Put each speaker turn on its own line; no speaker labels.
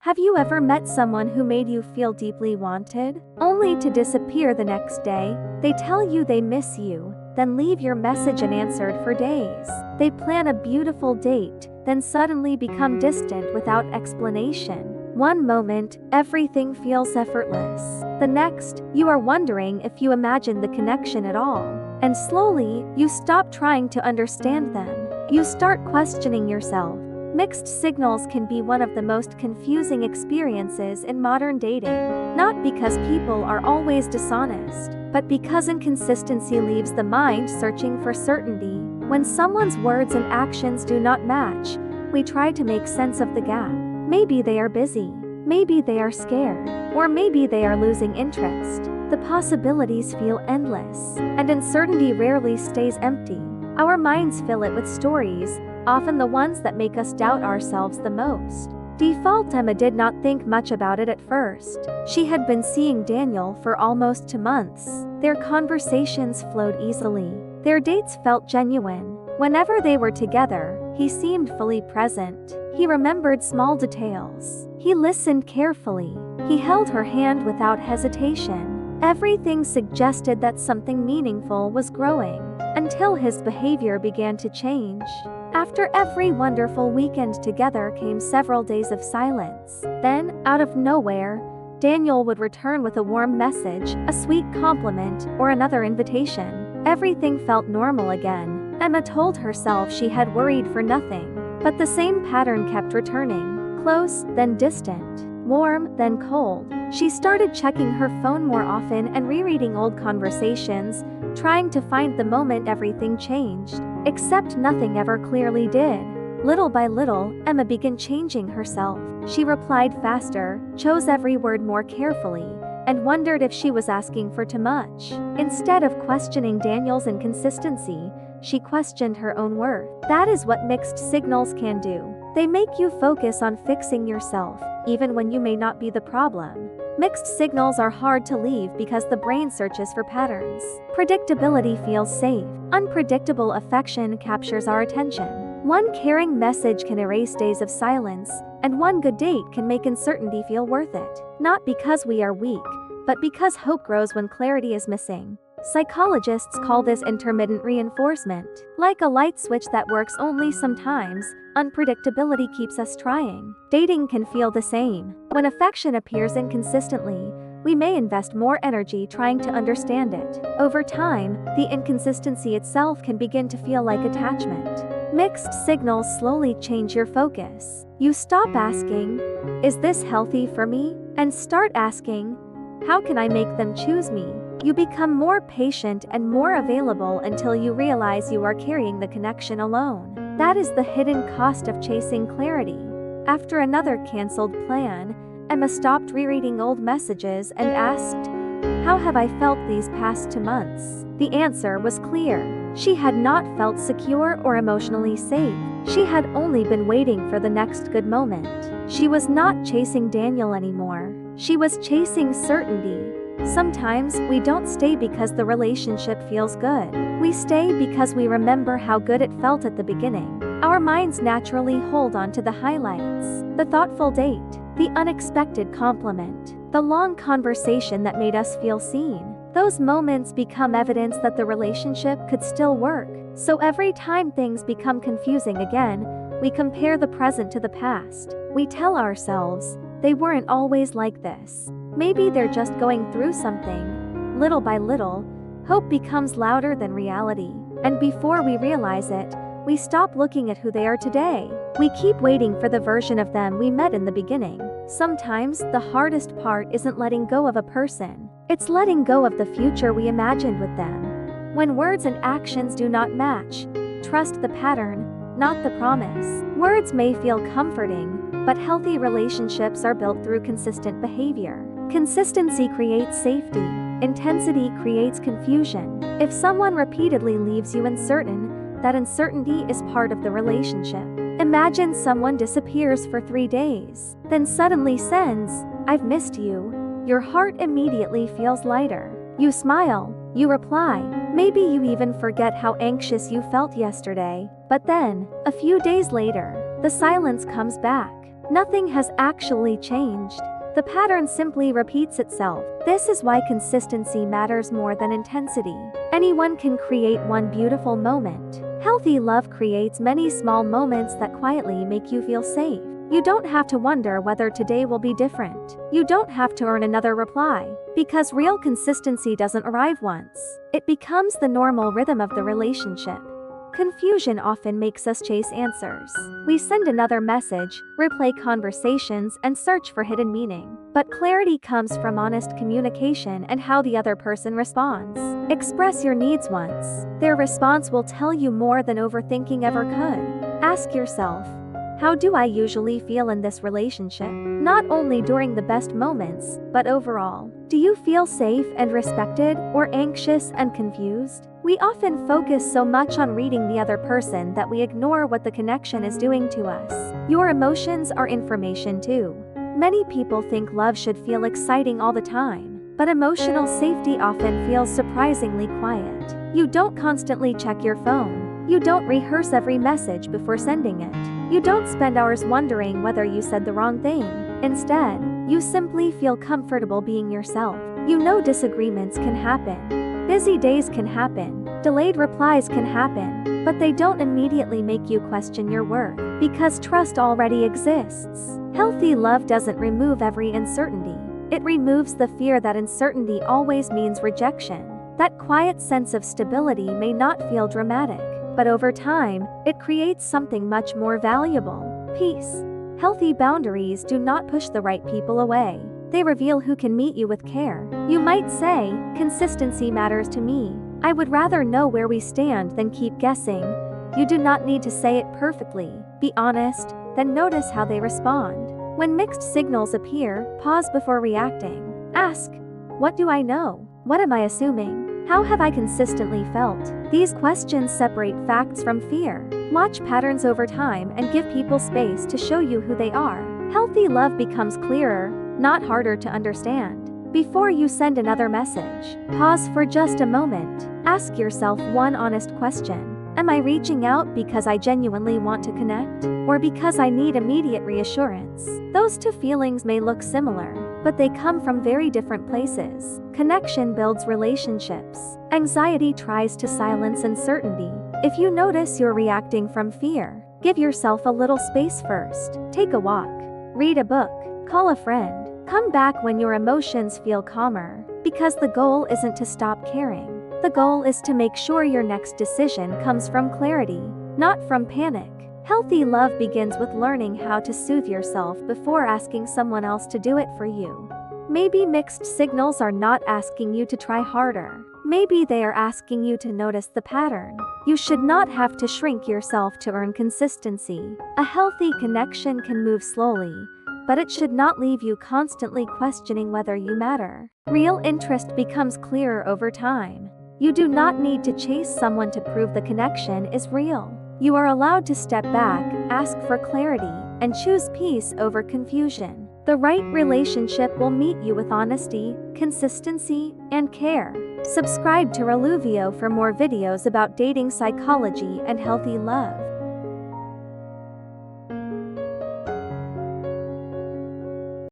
Have you ever met someone who made you feel deeply wanted, only to disappear the next day? They tell you they miss you, then leave your message unanswered for days. They plan a beautiful date, then suddenly become distant without explanation. One moment, everything feels effortless. The next, you are wondering if you imagined the connection at all. And slowly, you stop trying to understand them. You start questioning yourself. Mixed signals can be one of the most confusing experiences in modern dating, not because people are always dishonest, but because inconsistency leaves the mind searching for certainty. When someone's words and actions do not match, we try to make sense of the gap. Maybe they are busy, maybe they are scared, or maybe they are losing interest. The possibilities feel endless, and uncertainty rarely stays empty. Our minds fill it with stories, often the ones that make us doubt ourselves the most. Default Emma did not think much about it at first. She had been seeing Daniel for almost 2 months. Their conversations flowed easily. Their dates felt genuine. Whenever they were together, he seemed fully present. He remembered small details. He listened carefully. He held her hand without hesitation. Everything suggested that something meaningful was growing, until his behavior began to change. After every wonderful weekend together came several days of silence. Then, out of nowhere, Daniel would return with a warm message, a sweet compliment, or another invitation. Everything felt normal again. Emma told herself she had worried for nothing. But the same pattern kept returning. Close, then distant. Warm, then cold. She started checking her phone more often and rereading old conversations, trying to find the moment everything changed. Except nothing ever clearly did. Little by little, Emma began changing herself. She replied faster, chose every word more carefully, and wondered if she was asking for too much. Instead of questioning Daniel's inconsistency, she questioned her own worth. That is what mixed signals can do. They make you focus on fixing yourself, even when you may not be the problem. Mixed signals are hard to leave because the brain searches for patterns. Predictability feels safe. Unpredictable affection captures our attention. One caring message can erase days of silence, and one good date can make uncertainty feel worth it. Not because we are weak, but because hope grows when clarity is missing. Psychologists call this intermittent reinforcement. Like a light switch that works only sometimes, unpredictability keeps us trying. Dating can feel the same. When affection appears inconsistently, we may invest more energy trying to understand it. Over time, the inconsistency itself can begin to feel like attachment. Mixed signals slowly change your focus. You stop asking, "Is this healthy for me?" and start asking, "How can I make them choose me?" You become more patient and more available until you realize you are carrying the connection alone. That is the hidden cost of chasing clarity. After another canceled plan, Emma stopped rereading old messages and asked, "How have I felt these past 2 months?" The answer was clear. She had not felt secure or emotionally safe. She had only been waiting for the next good moment. She was not chasing Daniel anymore. She was chasing certainty. Sometimes, we don't stay because the relationship feels good. We stay because we remember how good it felt at the beginning. Our minds naturally hold on to the highlights. The thoughtful date, the unexpected compliment, the long conversation that made us feel seen. Those moments become evidence that the relationship could still work. So every time things become confusing again, we compare the present to the past. We tell ourselves, they weren't always like this. Maybe they're just going through something. Little by little, hope becomes louder than reality. And before we realize it, we stop looking at who they are today. We keep waiting for the version of them we met in the beginning. Sometimes, the hardest part isn't letting go of a person. It's letting go of the future we imagined with them. When words and actions do not match, trust the pattern, not the promise. Words may feel comforting, but healthy relationships are built through consistent behavior. Consistency creates safety. Intensity creates confusion. If someone repeatedly leaves you uncertain, that uncertainty is part of the relationship. Imagine someone disappears for 3 days, then suddenly sends, "I've missed you." Your heart immediately feels lighter. You smile, you reply, maybe you even forget how anxious you felt yesterday. But then, a few days later, the silence comes back. nothing has actually changed. The pattern simply repeats itself. This is why consistency matters more than intensity. Anyone can create one beautiful moment. Healthy love creates many small moments that quietly make you feel safe. You don't have to wonder whether today will be different. You don't have to earn another reply. Because real consistency doesn't arrive once. It becomes the normal rhythm of the relationship. Confusion often makes us chase answers. We send another message, replay conversations, and search for hidden meaning. But clarity comes from honest communication and how the other person responds. Express your needs once. Their response will tell you more than overthinking ever could. Ask yourself, how do I usually feel in this relationship? Not only during the best moments, but overall. Do you feel safe and respected, or anxious and confused? We often focus so much on reading the other person that we ignore what the connection is doing to us. Your emotions are information too. Many people think love should feel exciting all the time, but emotional safety often feels surprisingly quiet. You don't constantly check your phone. You don't rehearse every message before sending it. You don't spend hours wondering whether you said the wrong thing. Instead, you simply feel comfortable being yourself. You know disagreements can happen. Busy days can happen. Delayed replies can happen. But they don't immediately make you question your worth, because trust already exists. Healthy love doesn't remove every uncertainty. It removes the fear that uncertainty always means rejection. That quiet sense of stability may not feel dramatic, but over time, it creates something much more valuable: peace. Healthy boundaries do not push the right people away. They reveal who can meet you with care. You might say, consistency matters to me. I would rather know where we stand than keep guessing. You do not need to say it perfectly. Be honest, then notice how they respond. When mixed signals appear, pause before reacting. Ask, what do I know? What am I assuming? How have I consistently felt? These questions separate facts from fear. Watch patterns over time and give people space to show you who they are. Healthy love becomes clearer, not harder to understand. Before you send another message, pause for just a moment. Ask yourself one honest question. Am I reaching out because I genuinely want to connect, or because I need immediate reassurance? Those two feelings may look similar, but they come from very different places. Connection builds relationships. Anxiety tries to silence uncertainty. If you notice you're reacting from fear, give yourself a little space first. Take a walk. Read a book. Call a friend. Come back when your emotions feel calmer, because the goal isn't to stop caring. The goal is to make sure your next decision comes from clarity, not from panic. Healthy love begins with learning how to soothe yourself before asking someone else to do it for you. Maybe mixed signals are not asking you to try harder. Maybe they are asking you to notice the pattern. You should not have to shrink yourself to earn consistency. A healthy connection can move slowly, but it should not leave you constantly questioning whether you matter. Real interest becomes clearer over time. You do not need to chase someone to prove the connection is real. You are allowed to step back, ask for clarity, and choose peace over confusion. The right relationship will meet you with honesty, consistency, and care. Subscribe to Reluvio for more videos about dating psychology and healthy love.